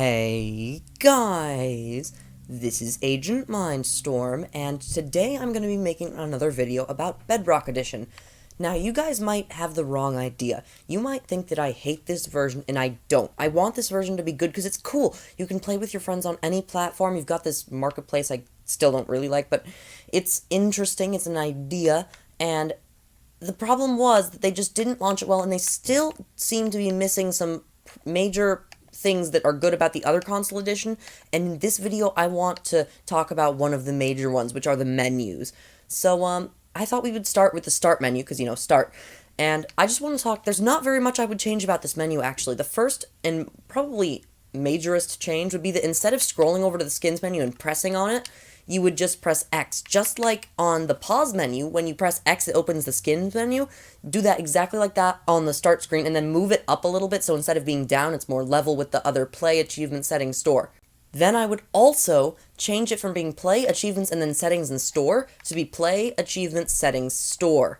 Hey guys, this is AgentMindStorm, and today I'm going to be making another video about Bedrock Edition. Now, you guys might have the wrong idea. You might think that I hate this version, and I don't. I want this version to be good because it's cool. You can play with your friends on any platform. You've got this marketplace I still don't really like, but it's interesting. It's an idea, and the problem was that they just didn't launch it well, and they still seem to be missing some major things that are good about the other console edition, and in this video I want to talk about one of the major ones, which are the menus. So I thought we would start with the start menu, because start. And I just want to talk, there's not very much I would change about this menu actually. The first and probably majorest change would be that instead of scrolling over to the skins menu and pressing on it, you would just press X. Just like on the pause menu, when you press X, it opens the skins menu. Do that exactly like that on the start screen, and then move it up a little bit, so instead of being down, it's more level with the other play, achievement, settings, store. Then I would also change it from being play, achievements, and then settings and store to be play, achievements, settings, store.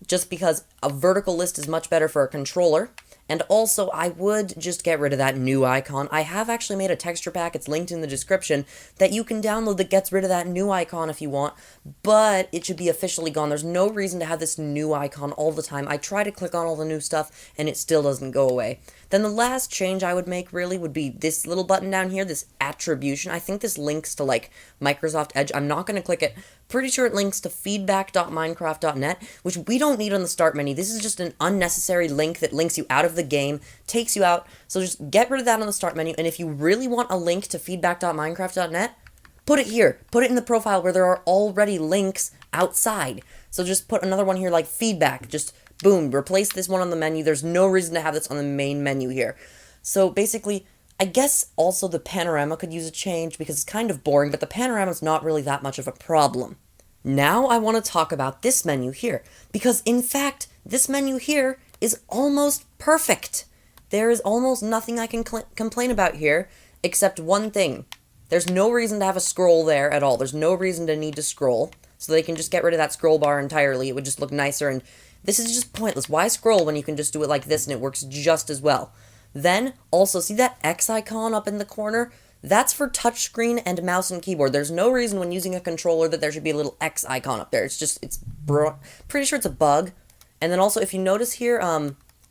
Just because a vertical list is much better for a controller. And also, I would just get rid of that new icon. I have actually made a texture pack, it's linked in the description, that you can download that gets rid of that new icon if you want, but it should be officially gone. There's no reason to have this new icon all the time. I try to click on all the new stuff, and it still doesn't go away. Then the last change I would make, really, would be this little button down here, this attribution. I think this links to, like, Microsoft Edge. I'm not going to click it. Pretty sure it links to feedback.minecraft.net, which we don't need on the start menu. This is just an unnecessary link that links you out of the game, takes you out, so just get rid of that on the start menu, and if you really want a link to feedback.minecraft.net, put it here. Put it in the profile where there are already links outside. So just put another one here like feedback. Just boom, replace this one on the menu. There's no reason to have this on the main menu here. So basically, I guess also the panorama could use a change because it's kind of boring, but the panorama's not really that much of a problem. Now I want to talk about this menu here, because in fact, this menu here is almost perfect. There is almost nothing I can complain about here, except one thing. There's no reason to have a scroll there at all. There's no reason to need to scroll, so they can just get rid of that scroll bar entirely. It would just look nicer, and this is just pointless. Why scroll when you can just do it like this and it works just as well? Then, also, see that X icon up in the corner? That's for touchscreen and mouse and keyboard. There's no reason when using a controller that there should be a little X icon up there. Pretty sure it's a bug. And then also, if you notice here,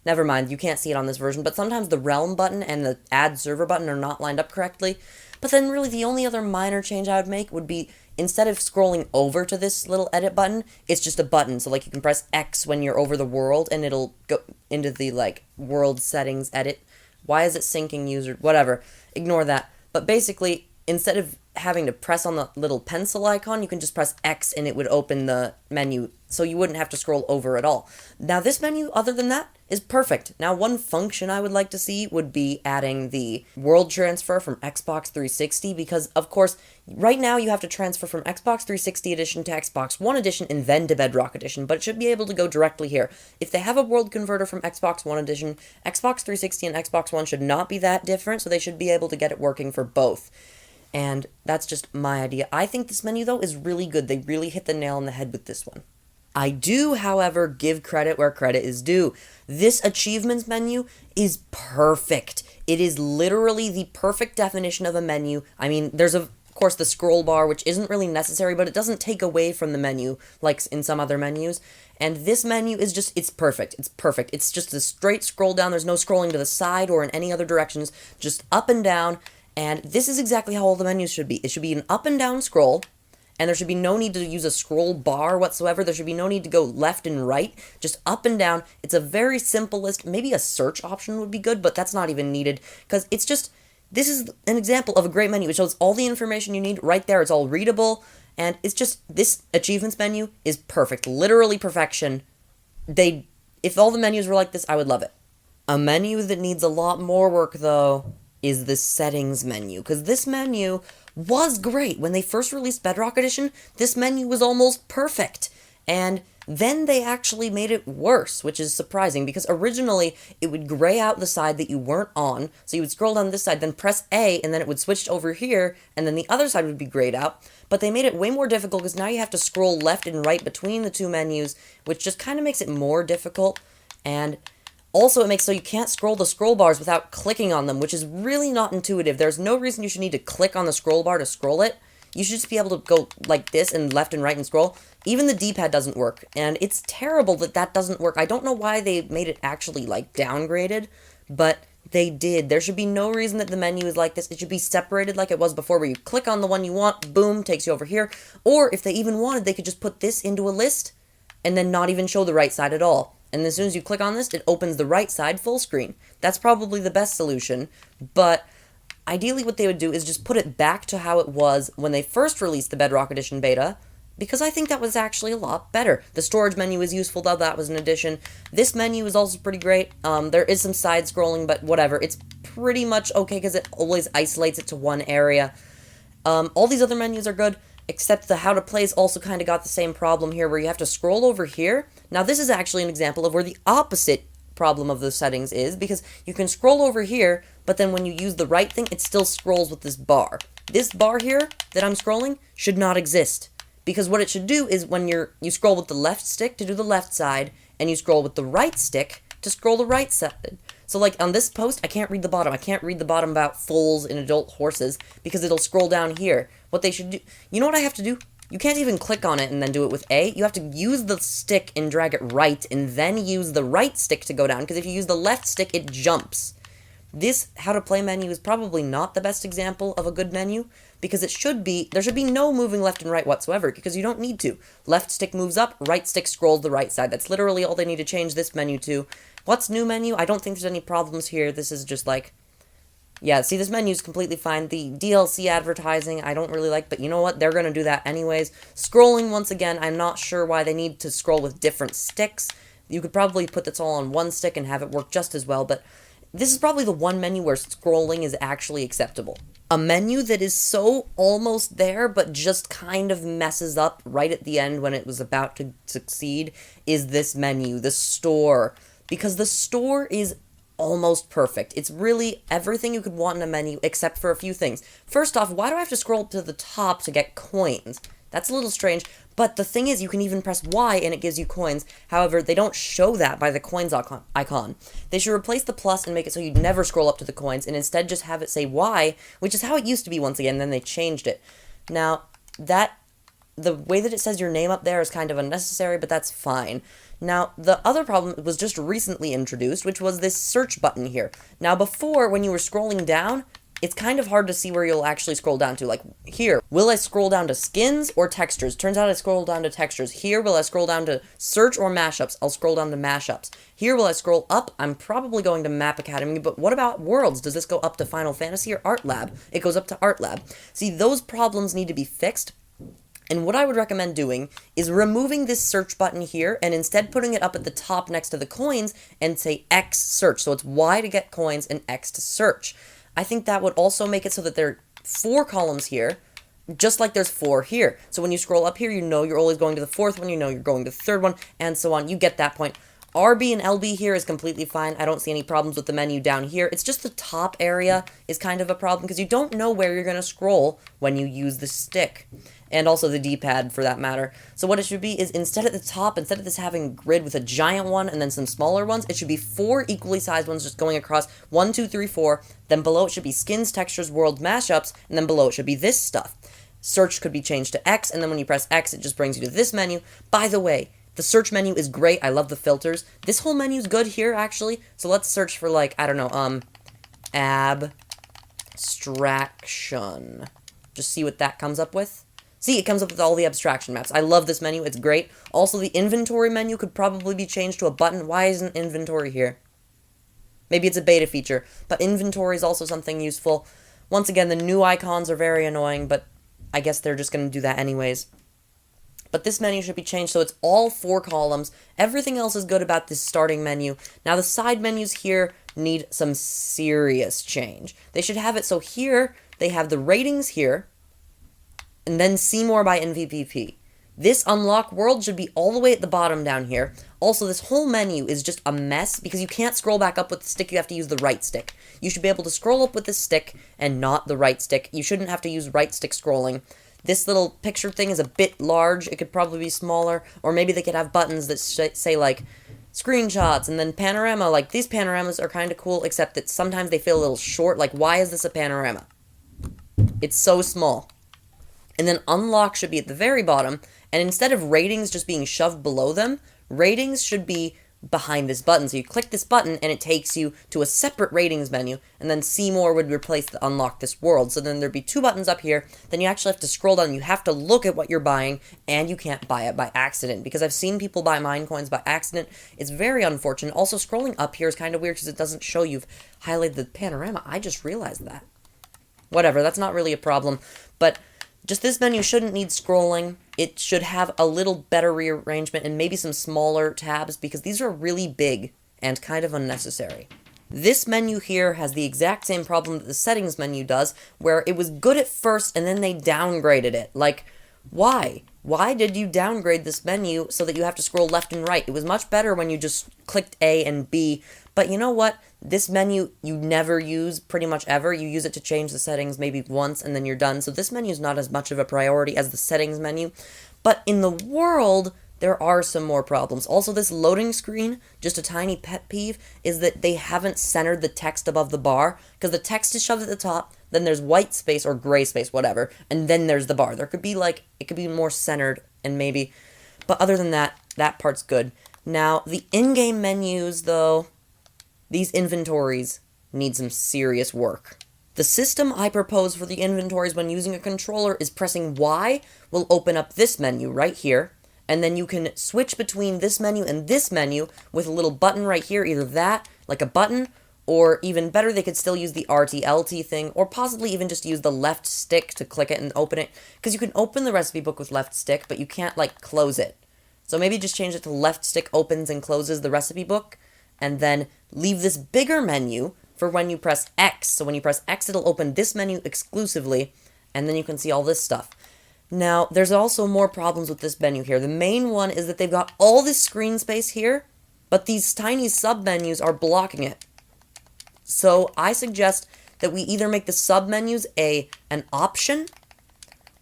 never mind, you can't see it on this version, but sometimes the realm button and the add server button are not lined up correctly. But then really the only other minor change I would make would be, instead of scrolling over to this little edit button, it's just a button. So like you can press X when you're over the world and it'll go into the like world settings edit. Why is it syncing user? Whatever. Ignore that. But basically, instead of having to press on the little pencil icon, you can just press X and it would open the menu, so you wouldn't have to scroll over at all. Now this menu, other than that, is perfect. Now one function I would like to see would be adding the world transfer from Xbox 360, because of course, right now you have to transfer from Xbox 360 edition to Xbox One edition and then to Bedrock edition, but it should be able to go directly here. If they have a world converter from Xbox One edition, Xbox 360 and Xbox One should not be that different, so they should be able to get it working for both. And that's just my idea. I think this menu, though, is really good. They really hit the nail on the head with this one. I do, however, give credit where credit is due. This achievements menu is perfect. It is literally the perfect definition of a menu. I mean, there's of course the scroll bar, which isn't really necessary, but it doesn't take away from the menu like in some other menus. And this menu is just, it's perfect. It's perfect. It's just a straight scroll down. There's no scrolling to the side or in any other directions, just up and down. And this is exactly how all the menus should be. It should be an up and down scroll, and there should be no need to use a scroll bar whatsoever. There should be no need to go left and right, just up and down. It's a very simple list. Maybe a search option would be good, but that's not even needed, because it's just, this is an example of a great menu. It shows all the information you need right there. It's all readable, and it's just, this achievements menu is perfect. Literally perfection. If all the menus were like this, I would love it. A menu that needs a lot more work, though, is the settings menu, because this menu was great. When they first released Bedrock Edition, this menu was almost perfect, and then they actually made it worse, which is surprising, because originally it would gray out the side that you weren't on, so you would scroll down this side, then press A, and then it would switch to over here, and then the other side would be grayed out. But they made it way more difficult, because now you have to scroll left and right between the two menus, which just kind of makes it more difficult. And Also, it makes so you can't scroll the scroll bars without clicking on them, which is really not intuitive. There's no reason you should need to click on the scroll bar to scroll it. You should just be able to go like this and left and right and scroll. Even the D-pad doesn't work, and it's terrible that that doesn't work. I don't know why they made it actually, like, downgraded, but they did. There should be no reason that the menu is like this. It should be separated like it was before, where you click on the one you want, boom, takes you over here. Or if they even wanted, they could just put this into a list and then not even show the right side at all. And as soon as you click on this, it opens the right side full screen. That's probably the best solution, but ideally what they would do is just put it back to how it was when they first released the Bedrock Edition beta, because I think that was actually a lot better. The storage menu is useful, though that was an addition. This menu is also pretty great. There is some side scrolling, but whatever. It's pretty much okay because it always isolates it to one area. All these other menus are good, except the how to plays also kind of got the same problem here, where you have to scroll over here. Now this is actually an example of where the opposite problem of the settings is, because you can scroll over here, but then when you use the right thing, it still scrolls with this bar. This bar here that I'm scrolling should not exist, because what it should do is when you scroll with the left stick to do the left side, and you scroll with the right stick to scroll the right side. So like on this post, I can't read the bottom. I can't read the bottom about foals and adult horses because it'll scroll down here. What they should do, you know what I have to do? You can't even click on it and then do it with A. You have to use the stick and drag it right and then use the right stick to go down, because if you use the left stick, it jumps. This how to play menu is probably not the best example of a good menu, because there should be no moving left and right whatsoever, because you don't need to. Left stick moves up, right stick scrolls the right side. That's literally all they need to change this menu to. What's new menu? I don't think there's any problems here. This is just like, yeah, see, this menu is completely fine. The DLC advertising, I don't really like, but you know what? They're going to do that anyways. Scrolling, once again, I'm not sure why they need to scroll with different sticks. You could probably put this all on one stick and have it work just as well, but this is probably the one menu where scrolling is actually acceptable. A menu that is so almost there, but just kind of messes up right at the end when it was about to succeed, is this menu, the store. Because the store is almost perfect. It's really everything you could want in a menu, except for a few things. First off, why do I have to scroll to the top to get coins? That's a little strange, but the thing is, you can even press Y and it gives you coins. However, they don't show that by the coins icon. They should replace the plus and make it so you never scroll up to the coins, and instead just have it say Y, which is how it used to be once again, then they changed it. Now, the way that it says your name up there is kind of unnecessary, but that's fine. Now, the other problem was just recently introduced, which was this search button here. Now, before, when you were scrolling down, it's kind of hard to see where you'll actually scroll down to. Like, here, will I scroll down to skins or textures? Turns out I scroll down to textures. Here, will I scroll down to search or mashups? I'll scroll down to mashups. Here, will I scroll up? I'm probably going to Map Academy, but what about Worlds? Does this go up to Final Fantasy or Art Lab? It goes up to Art Lab. See, those problems need to be fixed. And what I would recommend doing is removing this search button here and instead putting it up at the top next to the coins and say X search. So it's Y to get coins and X to search. I think that would also make it so that there are 4 columns here, just like there's 4 here. So when you scroll up here, you know you're always going to the 4th one, you know you're going to the 3rd one, and so on. You get that point. RB and LB here is completely fine. I don't see any problems with the menu down here. It's just the top area is kind of a problem because you don't know where you're going to scroll when you use the stick. And also the D-pad for that matter. So what it should be is instead at the top, instead of this having a grid with a giant one and then some smaller ones, it should be 4 equally sized ones just going across 1, 2, 3, 4. Then below it should be skins, textures, world, mashups, and then below it should be this stuff. Search could be changed to X, and then when you press X, it just brings you to this menu. By the way, the search menu is great. I love the filters. This whole menu is good here, actually. So let's search for, like, I don't know, abstraction. Just see what that comes up with. See, it comes up with all the abstraction maps. I love this menu. It's great. Also, the inventory menu could probably be changed to a button. Why isn't inventory here? Maybe it's a beta feature, but inventory is also something useful. Once again, the new icons are very annoying, but I guess they're just going to do that anyways. But this menu should be changed so it's all 4 columns. Everything else is good about this starting menu. Now, the side menus here need some serious change. They should have it so here, they have the ratings here, and then see more by NVPP. This unlock world should be all the way at the bottom down here. Also, this whole menu is just a mess because you can't scroll back up with the stick. You have to use the right stick. You should be able to scroll up with the stick and not the right stick. You shouldn't have to use right stick scrolling. This little picture thing is a bit large. It could probably be smaller, or maybe they could have buttons that say like screenshots, and then panorama. Like, these panoramas are kind of cool, except that sometimes they feel a little short. Like, why is this a panorama? It's so small. And then unlock should be at the very bottom, and instead of ratings just being shoved below them, ratings should be behind this button. So you click this button and it takes you to a separate ratings menu, and then see more would replace the unlock this world. So then there'd be two buttons up here, then you actually have to scroll down, you have to look at what you're buying, and you can't buy it by accident, because I've seen people buy mine coins by accident. It's very unfortunate. Also, scrolling up here is kind of weird because it doesn't show you've highlighted the panorama. I just realized that. Whatever, that's not really a problem, but just this menu shouldn't need scrolling. It should have a little better rearrangement and maybe some smaller tabs, because these are really big and kind of unnecessary. This menu here has the exact same problem that the settings menu does, where it was good at first and then they downgraded it. Like, why? Why did you downgrade this menu so that you have to scroll left and right? It was much better when you just clicked A and B. But you know what? This menu you never use pretty much ever. You use it to change the settings maybe once and then you're done. So this menu is not as much of a priority as the settings menu. But in the world, there are some more problems. Also, this loading screen, just a tiny pet peeve, is that they haven't centered the text above the bar, because the text is shoved at the top, then there's white space or gray space, whatever, and then there's the bar. There could be it could be more centered and maybe, but other than that, that part's good. Now, the in-game menus, though, these inventories need some serious work. The system I propose for the inventories when using a controller is pressing Y will open up this menu right here, and then you can switch between this menu and this menu with a little button right here, either that, like a button, or even better, they could still use the RT-LT thing, or possibly even just use the left stick to click it and open it, because you can open the recipe book with left stick, but you can't, close it. So maybe just change it to left stick opens and closes the recipe book, and then leave this bigger menu for when you press X. So when you press X, it'll open this menu exclusively, and then you can see all this stuff. Now, there's also more problems with this menu here. The main one is that they've got all this screen space here, but these tiny sub-menus are blocking it. So I suggest that we either make the sub-menus an option,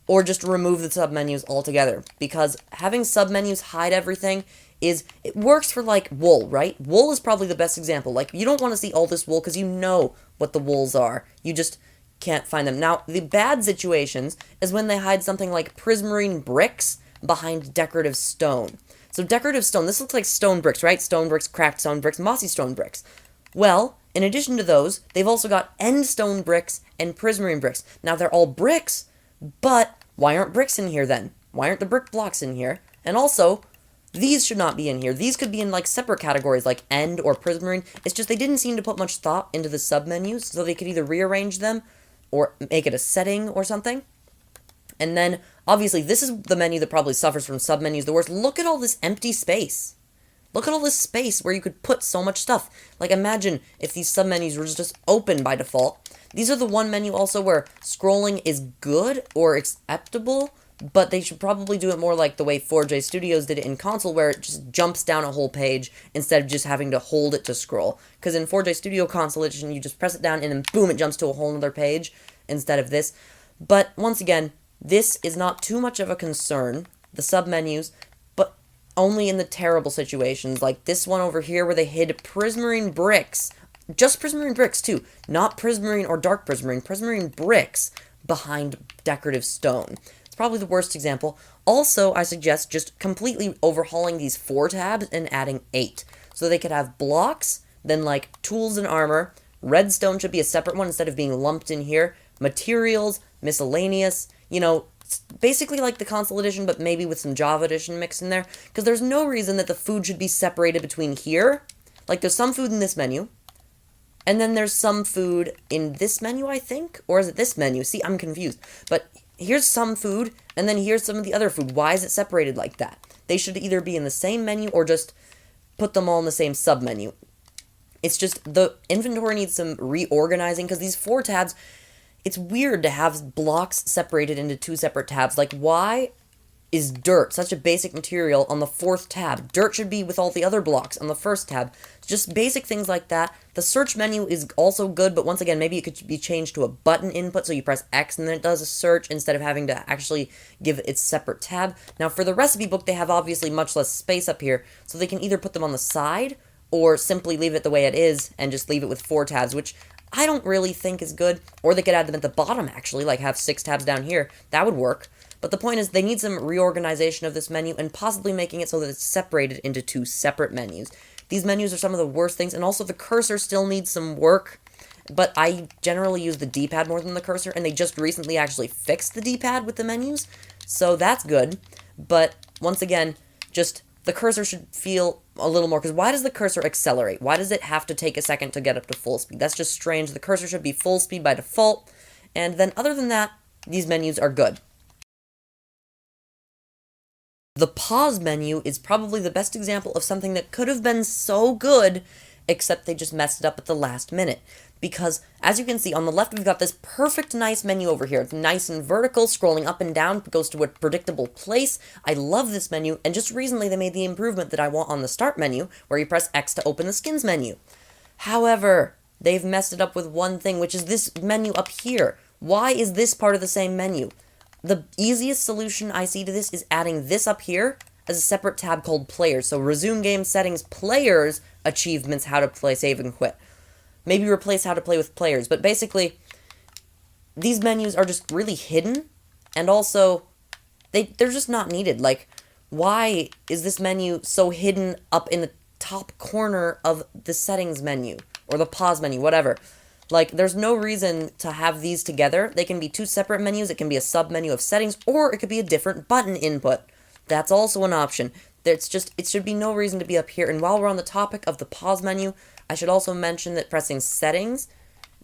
or just remove the sub-menus altogether. Because having sub-menus hide everything it works for, wool, right? Wool is probably the best example. You don't want to see all this wool because you know what the wools are. You just can't find them. Now, the bad situations is when they hide something like prismarine bricks behind decorative stone. So decorative stone, this looks like stone bricks, right? Stone bricks, cracked stone bricks, mossy stone bricks. Well, in addition to those, they've also got end stone bricks and prismarine bricks. Now, they're all bricks, but why aren't bricks in here then? Why aren't the brick blocks in here? And also, these should not be in here. These could be in separate categories like end or prismarine. It's just they didn't seem to put much thought into the sub-menus, so they could either rearrange them or make it a setting or something. And then, obviously, this is the menu that probably suffers from sub-menus the worst. Look at all this empty space. Look at all this space where you could put so much stuff. Imagine if these sub-menus were just open by default. These are the one menu also where scrolling is good or acceptable, but they should probably do it more like the way 4J Studios did it in console, where it just jumps down a whole page instead of just having to hold it to scroll. Because in 4J Studio Console Edition, you just press it down and then boom, it jumps to a whole other page instead of this. But once again, this is not too much of a concern, the sub-menus, but only in the terrible situations, like this one over here where they hid prismarine bricks. Just prismarine bricks, too. Not prismarine or dark prismarine. Prismarine bricks behind decorative stone. Probably the worst example. Also, I suggest just completely overhauling these 4 tabs and adding 8. So they could have blocks, then tools and armor. Redstone should be a separate one instead of being lumped in here. Materials, miscellaneous, basically like the console edition, but maybe with some Java edition mixed in there. Because there's no reason that the food should be separated between here. There's some food in this menu. And then there's some food in this menu, I think? Or is it this menu? See, I'm confused. But here's some food, and then here's some of the other food. Why is it separated like that? They should either be in the same menu or just put them all in the same sub-menu. It's just the inventory needs some reorganizing, because these 4 tabs, it's weird to have blocks separated into 2 separate tabs. Why is dirt such a basic material on the 4th tab? Dirt should be with all the other blocks on the 1st tab. Just basic things like that. The search menu is also good, but once again, maybe it could be changed to a button input, so you press X and then it does a search instead of having to actually give it its separate tab. Now, for the recipe book, they have obviously much less space up here, so they can either put them on the side or simply leave it the way it is and just leave it with 4 tabs, which I don't really think is good. Or they could add them at the bottom, actually, like have 6 tabs down here. That would work. But the point is, they need some reorganization of this menu and possibly making it so that it's separated into 2 separate menus. These menus are some of the worst things, and also the cursor still needs some work, but I generally use the D-pad more than the cursor, and they just recently actually fixed the D-pad with the menus, so that's good. But once again, just the cursor should feel a little more, because why does the cursor accelerate? Why does it have to take a second to get up to full speed? That's just strange. The cursor should be full speed by default, and then other than that, these menus are good. The pause menu is probably the best example of something that could have been so good, except they just messed it up at the last minute. Because, as you can see, on the left we've got this perfect nice menu over here. It's nice and vertical, scrolling up and down, goes to a predictable place. I love this menu, and just recently they made the improvement that I want on the start menu, where you press X to open the skins menu. However, they've messed it up with one thing, which is this menu up here. Why is this part of the same menu? The easiest solution I see to this is adding this up here as a separate tab called Players. So resume game settings, Players, achievements, how to play, save, and quit. Maybe replace how to play with Players. But basically, these menus are just really hidden, and also, they're just not needed. Like, why is this menu so hidden up in the top corner of the settings menu, or the pause menu, whatever? Like, there's no reason to have these together. They can be 2 separate menus, it can be a sub-menu of settings, or it could be a different button input. That's also an option. It should be no reason to be up here. And while we're on the topic of the pause menu, I should also mention that pressing settings,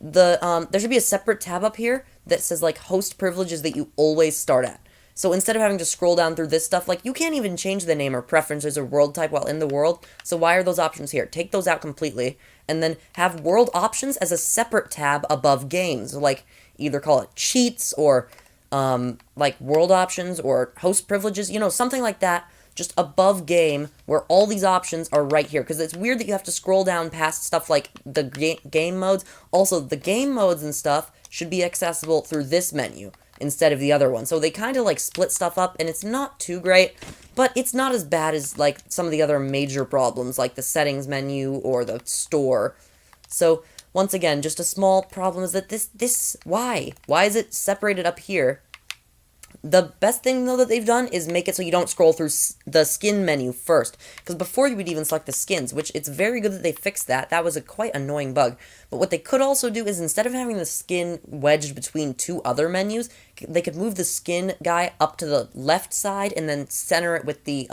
there should be a separate tab up here that says, like, host privileges that you always start at. So instead of having to scroll down through this stuff, like, you can't even change the name or preferences or world type while in the world, so why are those options here? Take those out completely, and then have world options as a separate tab above games. Like, either call it cheats, or, like, world options, or host privileges, you know, something like that, just above game, where all these options are right here, because it's weird that you have to scroll down past stuff like the game modes. Also, the game modes and stuff should be accessible through this menu instead of the other one. So they kind of like split stuff up, and it's not too great, but it's not as bad as like some of the other major problems like the settings menu or the store. So once again, just a small problem is that why is it separated up here? The best thing, though, that they've done is make it so you don't scroll through the skin menu first. Because before you would even select the skins, which it's very good that they fixed that. That was a quite annoying bug. But what they could also do is instead of having the skin wedged between 2 other menus, they could move the skin guy up to the left side and then center it with the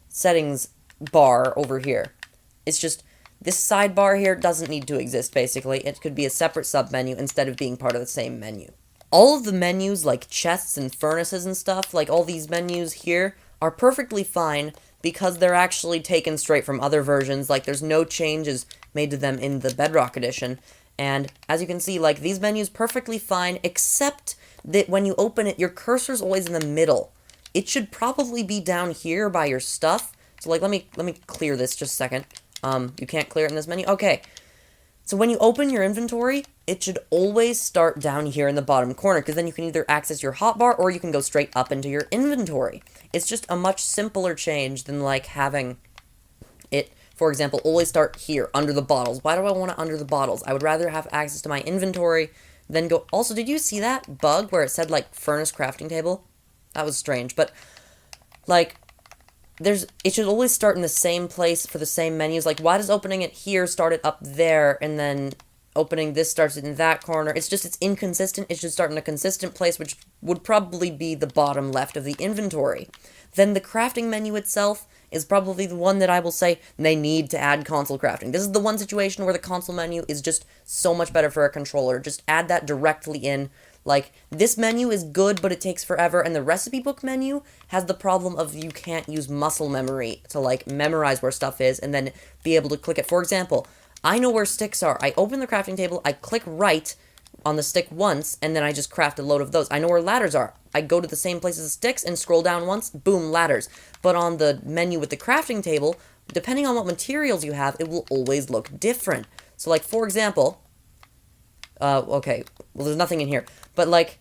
settings bar over here. It's just, this sidebar here doesn't need to exist, basically. It could be a separate sub-menu instead of being part of the same menu. All of the menus, like chests and furnaces and stuff, like all these menus here, are perfectly fine because they're actually taken straight from other versions. Like, there's no changes made to them in the Bedrock Edition. And as you can see, like, these menus perfectly fine, except that when you open it, your cursor's always in the middle. It should probably be down here by your stuff. So, like, let me clear this just a second. You can't clear it in this menu? Okay. So when you open your inventory, it should always start down here in the bottom corner, because then you can either access your hotbar or you can go straight up into your inventory. It's just a much simpler change than like having it, for example, always start here under the bottles. Why do I want it under the bottles? I would rather have access to my inventory than go. Also, did you see that bug where it said like furnace crafting table? That was strange, but like, it should always start in the same place for the same menus. Like, why does opening it here start it up there, and then opening this starts it in that corner? It's just, it's inconsistent. It should start in a consistent place, which would probably be the bottom left of the inventory. Then the crafting menu itself is probably the one that I will say they need to add console crafting. This is the one situation where the console menu is just so much better for a controller. Just add that directly in. Like, this menu is good, but it takes forever, and the recipe book menu has the problem of you can't use muscle memory to, like, memorize where stuff is and then be able to click it. For example, I know where sticks are. I open the crafting table, I click right on the stick once, and then I just craft a load of those. I know where ladders are. I go to the same place as the sticks and scroll down once, boom, ladders. But on the menu with the crafting table, depending on what materials you have, it will always look different. So, like, for example, okay, well, there's nothing in here, but, like,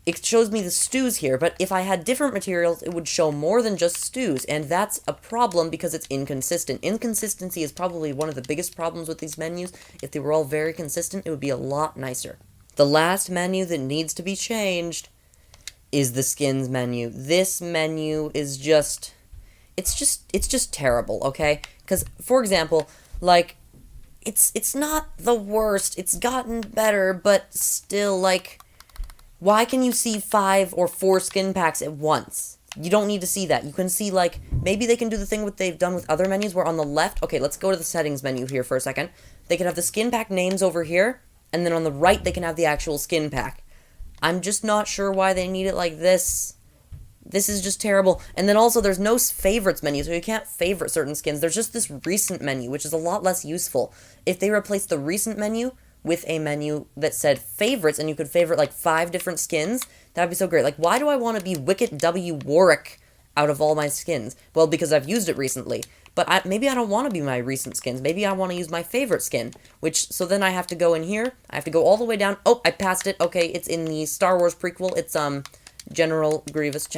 it shows me the stews here, but if I had different materials, it would show more than just stews, and that's a problem because it's inconsistent. Inconsistency is probably one of the biggest problems with these menus. If they were all very consistent, it would be a lot nicer. The last menu that needs to be changed is the skins menu. This menu is just... It's just terrible, okay? Because, for example, like, it's not the worst. It's gotten better, but still, like... Why can you see 5 or 4 skin packs at once? You don't need to see that. You can see, like, maybe they can do the thing what they've done with other menus where on the left... Okay, let's go to the settings menu here for a second. They can have the skin pack names over here, and then on the right they can have the actual skin pack. I'm just not sure why they need it like this. This is just terrible. And then also there's no favorites menu, so you can't favorite certain skins. There's just this recent menu, which is a lot less useful. If they replace the recent menu with a menu that said favorites, and you could favorite like 5 different skins, that'd be so great. Like, why do I want to be Wicket W. Warwick out of all my skins? Well, because I've used it recently. But maybe I don't want to be my recent skins. Maybe I want to use my favorite skin. So then I have to go in here. I have to go all the way down. Oh, I passed it. Okay, it's in the Star Wars prequel. It's, General Grievous. This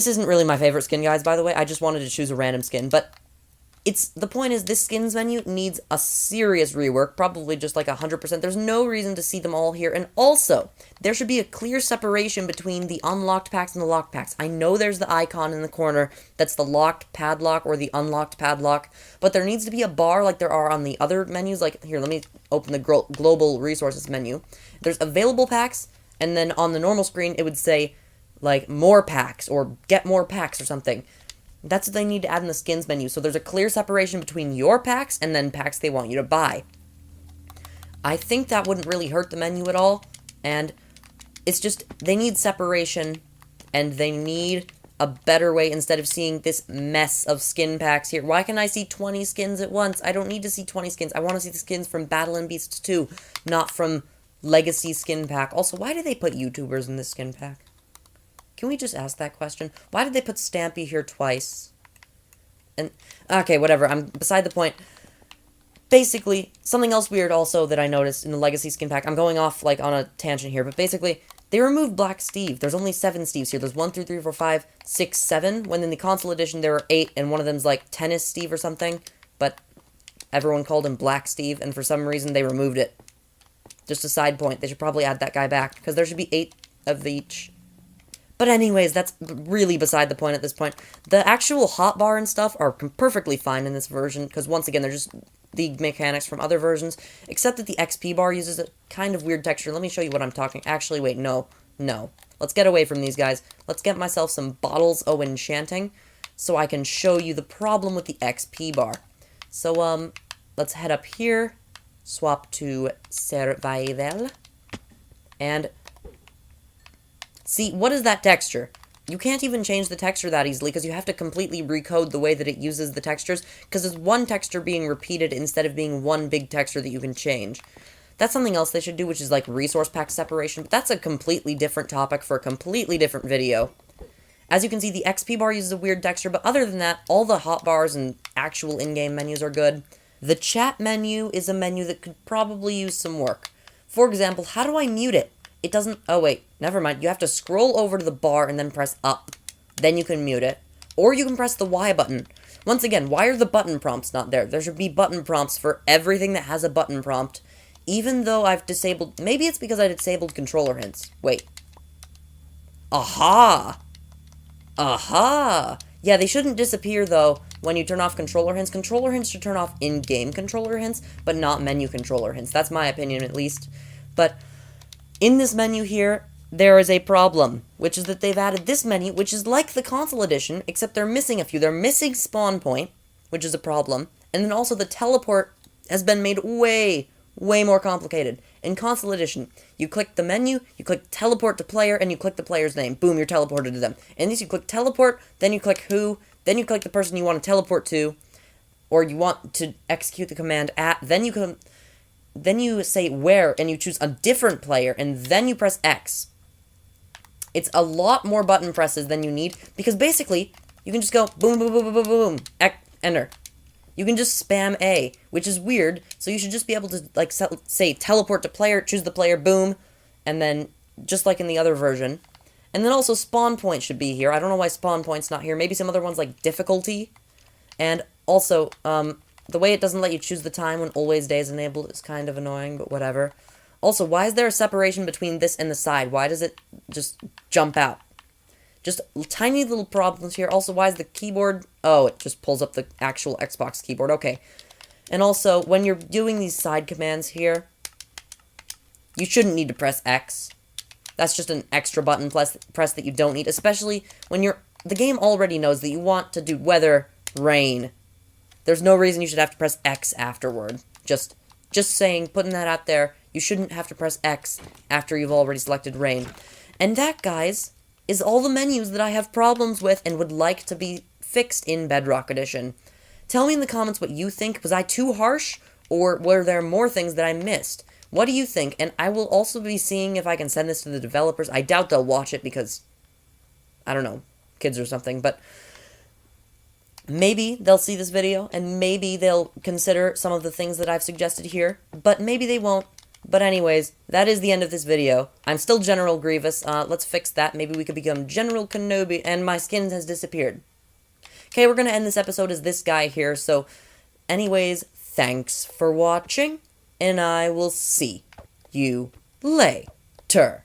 isn't really my favorite skin, guys, by the way. I just wanted to choose a random skin. But the point is, this skins menu needs a serious rework, probably just like 100%. There's no reason to see them all here, and also, there should be a clear separation between the unlocked packs and the locked packs. I know there's the icon in the corner that's the locked padlock or the unlocked padlock, but there needs to be a bar like there are on the other menus. Like, here, let me open the global resources menu. There's available packs, and then on the normal screen, it would say, like, more packs, or get more packs, or something. That's what they need to add in the skins menu, so there's a clear separation between your packs and then packs they want you to buy. I think that wouldn't really hurt the menu at all, and it's just, they need separation, and they need a better way instead of seeing this mess of skin packs here. Why can I see 20 skins at once? I don't need to see 20 skins. I want to see the skins from Battle and Beasts 2, not from Legacy Skin Pack. Also, why do they put YouTubers in this skin pack? Can we just ask that question? Why did they put Stampy here twice? And, okay, whatever, I'm beside the point. Basically, something else weird also that I noticed in the Legacy Skin Pack, I'm going off, like, on a tangent here, but basically, they removed Black Steve. There's only 7 Steves here. There's 1, 2, 3, 4, 5, 6, 7, when in the console edition there were 8, and one of them's, like, Tennis Steve or something, but everyone called him Black Steve, and for some reason they removed it. Just a side point, they should probably add that guy back, because there should be 8 of each. But anyways, that's really beside the point at this point. The actual hotbar and stuff are perfectly fine in this version, because once again, they're just the mechanics from other versions, except that the XP bar uses a kind of weird texture. Let me show you what I'm talking. Actually, wait, no. Let's get away from these guys. Let's get myself some Bottles o' Enchanting, so I can show you the problem with the XP bar. So, let's head up here, swap to Survival, and... see, what is that texture? You can't even change the texture that easily because you have to completely recode the way that it uses the textures because there's one texture being repeated instead of being one big texture that you can change. That's something else they should do, which is like resource pack separation, but that's a completely different topic for a completely different video. As you can see, the XP bar uses a weird texture, but other than that, all the hotbars and actual in-game menus are good. The chat menu is a menu that could probably use some work. For example, how do I mute it? It doesn't... oh, wait. Never mind. You have to scroll over to the bar and then press up. Then you can mute it. Or you can press the Y button. Once again, why are the button prompts not there? There should be button prompts for everything that has a button prompt. Even though I've disabled... maybe it's because I disabled controller hints. Wait. Aha! Aha! Yeah, they shouldn't disappear, though, when you turn off controller hints. Controller hints should turn off in-game controller hints, but not menu controller hints. That's my opinion, at least. But... in this menu here, there is a problem, which is that they've added this menu, which is like the console edition, except they're missing a few. They're missing spawn point, which is a problem, and then also the teleport has been made way more complicated. In console edition, you click the menu, you click teleport to player, and you click the player's name. Boom, you're teleported to them. In this, you click teleport, then you click who, then you click the person you want to teleport to, or you want to execute the command at, then you say where, and you choose a different player, and then you press X. It's a lot more button presses than you need, because basically, You can just go boom, boom, boom, boom, boom, boom, enter. You can just spam A, which is weird, so you should just be able to, like, say, teleport to player, choose the player, boom, and then, just like in the other version. And then also spawn point should be here. I don't know why spawn point's not here. Maybe some other ones like difficulty. And also, the way it doesn't let you choose the time when always day is enabled is kind of annoying, but whatever. Also, why is there a separation between this and the side? Why does it just jump out? Just tiny little problems here. Also, why is the keyboard... Oh, it just pulls up the actual Xbox keyboard. Okay. And also, when you're doing these side commands here, you shouldn't need to press X. That's just an extra button press that you don't need, especially when you're... The game already knows that you want to do weather, rain. There's no reason you should have to press X afterward. Just saying, putting that out there, you shouldn't have to press X after you've already selected rain. And that, guys, is all the menus that I have problems with and would like to be fixed in Bedrock Edition. Tell me in the comments what you think. Was I too harsh, or were there more things that I missed? What do you think? And I will also be seeing if I can send this to the developers. I doubt they'll watch it because, I don't know, kids or something, but maybe they'll see this video, and maybe they'll consider some of the things that I've suggested here, but maybe they won't. But anyways, that is the end of this video. I'm still General Grievous. Let's fix that. Maybe we could become General Kenobi, and my skin has disappeared. Okay, we're going to end this episode as this guy here, so anyways, thanks for watching, and I will see you later.